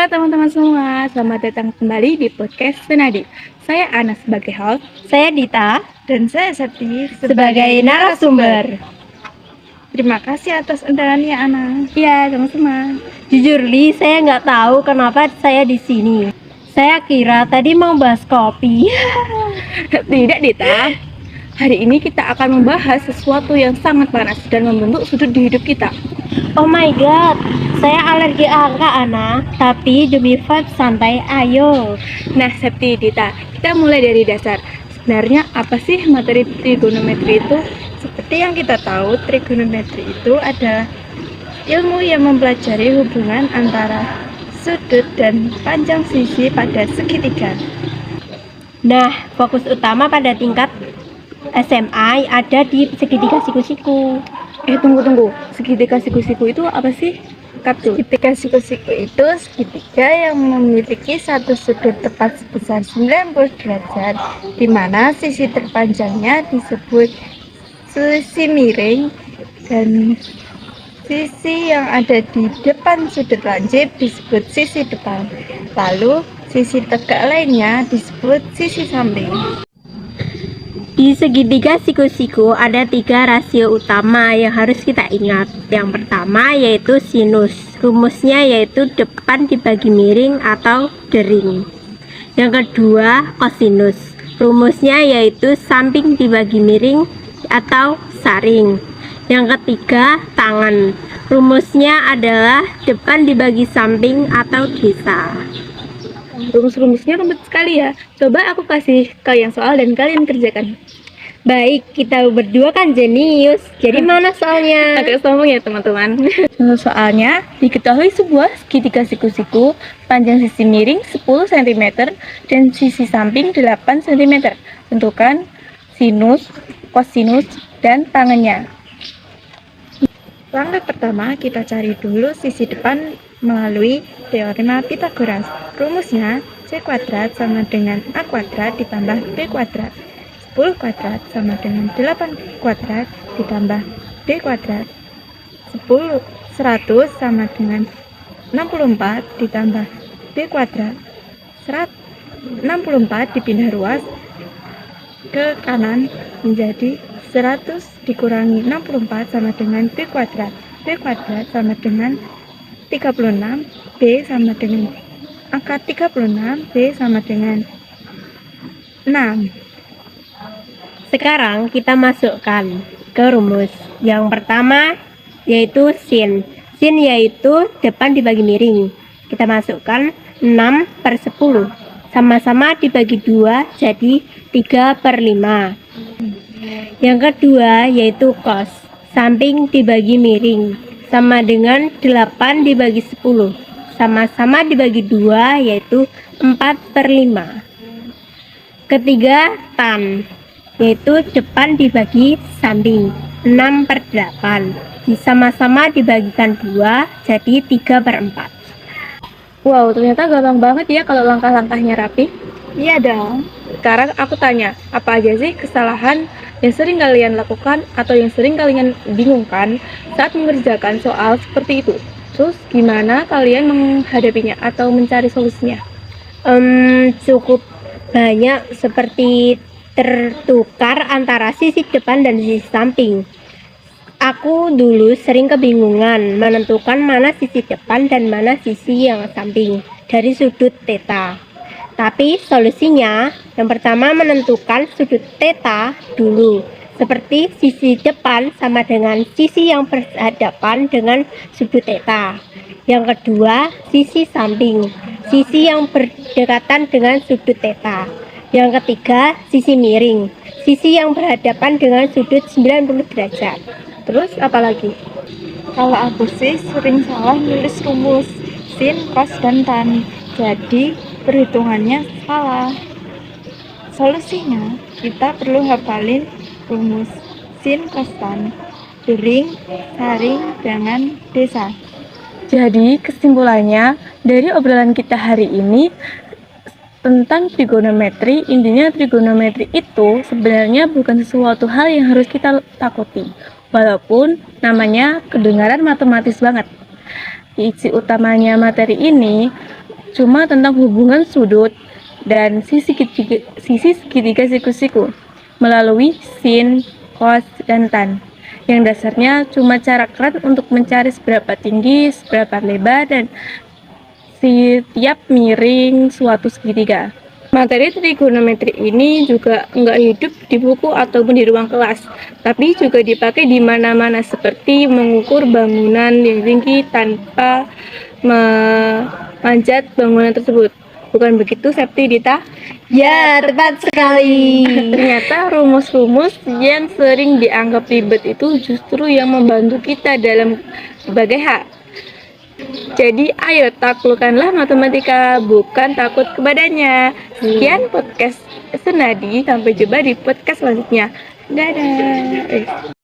Halo teman-teman semua, selamat datang kembali di podcast Senadi. Saya Ana sebagai host, Saya Dita dan saya Septi sebagai narasumber. Terima kasih atas undangannya Ana. Iya, sama-sama. Jujur Li, saya nggak tahu kenapa saya di sini. Saya kira tadi mau bahas kopi. Tidak Dita, hari ini kita akan membahas sesuatu yang sangat panas dan membentuk sudut di hidup kita. Oh my god, saya alergi angka Ana. Tapi demi vibe santai, ayo. Nah Septi, Dita, kita mulai dari dasar. Sebenarnya apa sih materi trigonometri itu? Seperti yang kita tahu, trigonometri itu adalah ilmu yang mempelajari hubungan antara sudut dan panjang sisi pada segitiga. Nah, fokus utama pada tingkat SMA ada di segitiga siku-siku. Tunggu. Segitiga siku-siku itu apa sih? Segitiga siku-siku itu segitiga yang memiliki satu sudut tepat sebesar 90 derajat, di mana sisi terpanjangnya disebut sisi miring dan sisi yang ada di depan sudut lancip disebut sisi depan. Lalu sisi tegak lainnya disebut sisi samping. Di segitiga siku-siku ada 3 rasio utama yang harus kita ingat. Yang pertama yaitu sinus. Rumusnya yaitu depan dibagi miring atau dering. Yang kedua kosinus. Rumusnya yaitu samping dibagi miring atau saring. Yang ketiga tangan. Rumusnya adalah depan dibagi samping atau desa. Rumus-rumusnya rumit sekali ya. Coba aku kasih kalian soal dan kalian kerjakan. Baik, kita berdua kan jenius. Jadi mana soalnya? Agak sombong ya teman-teman. Soalnya diketahui sebuah segitiga siku-siku panjang sisi miring 10 cm dan sisi samping 8 cm. Tentukan sinus, kosinus, dan tangannya. Langkah pertama, kita cari dulu sisi depan melalui teorema Pythagoras. Rumusnya C kuadrat sama dengan A kuadrat ditambah B kuadrat. 10 kuadrat sama dengan 8 kuadrat ditambah B kuadrat. 100 sama dengan 64 ditambah B kuadrat. 64 dipindah ruas ke kanan menjadi 100 dikurangi 64 sama dengan B kuadrat. B kuadrat sama dengan 36, B sama dengan angka 36, B sama dengan 6. Sekarang kita masukkan ke rumus. Yang pertama yaitu sin. Sin yaitu depan dibagi miring. Kita masukkan 6/10. Sama-sama dibagi 2 jadi 3/5. Yang kedua yaitu cos. Samping dibagi miring sama dengan 8 dibagi 10. Sama-sama dibagi 2 yaitu 4/5. Ketiga tan, yaitu depan dibagi samping 6/8. Sama-sama dibagikan 2 jadi 3/4. Wow, ternyata gampang banget ya kalau langkah-langkahnya rapi. Iya dong. Sekarang aku tanya, apa aja sih kesalahan yang sering kalian lakukan atau yang sering kalian bingungkan saat mengerjakan soal seperti itu? Terus gimana kalian menghadapinya atau mencari solusinya? Cukup banyak, seperti tertukar antara sisi depan dan sisi samping. Aku dulu sering kebingungan menentukan mana sisi depan dan mana sisi yang samping dari sudut theta. Tapi solusinya yang pertama menentukan sudut theta dulu. Seperti sisi depan sama dengan sisi yang berhadapan dengan sudut theta. Yang kedua, sisi samping, sisi yang berdekatan dengan sudut theta. Yang ketiga, sisi miring, sisi yang berhadapan dengan sudut 90 derajat. Terus apa lagi? Kalau aku sih sering salah nulis rumus sin, cos, dan tan. Jadi perhitungannya salah. Solusinya kita perlu hafalin rumus sin, cos, tan, dering, saring, dengan desa. Jadi kesimpulannya dari obrolan kita hari ini tentang trigonometri, intinya trigonometri itu sebenarnya bukan sesuatu hal yang harus kita takuti. Walaupun namanya kedengaran matematis banget. Isi utamanya materi ini cuma tentang hubungan sudut dan sisi segitiga siku-siku melalui sin, cos, dan tan. Yang dasarnya cuma cara keren untuk mencari seberapa tinggi, seberapa lebar, dan setiap miring suatu segitiga. Materi trigonometri ini juga nggak hidup di buku ataupun di ruang kelas, tapi juga dipakai di mana-mana seperti mengukur bangunan yang tinggi tanpa memanjat bangunan tersebut. Bukan begitu, Septi Dita? Ya, tepat sekali. Ternyata rumus-rumus yang sering dianggap ribet itu justru yang membantu kita dalam berbagai hal. Jadi ayo taklukkanlah matematika, bukan takut kepadanya. Sekian podcast Senadi, sampai jumpa di podcast selanjutnya. Dadah.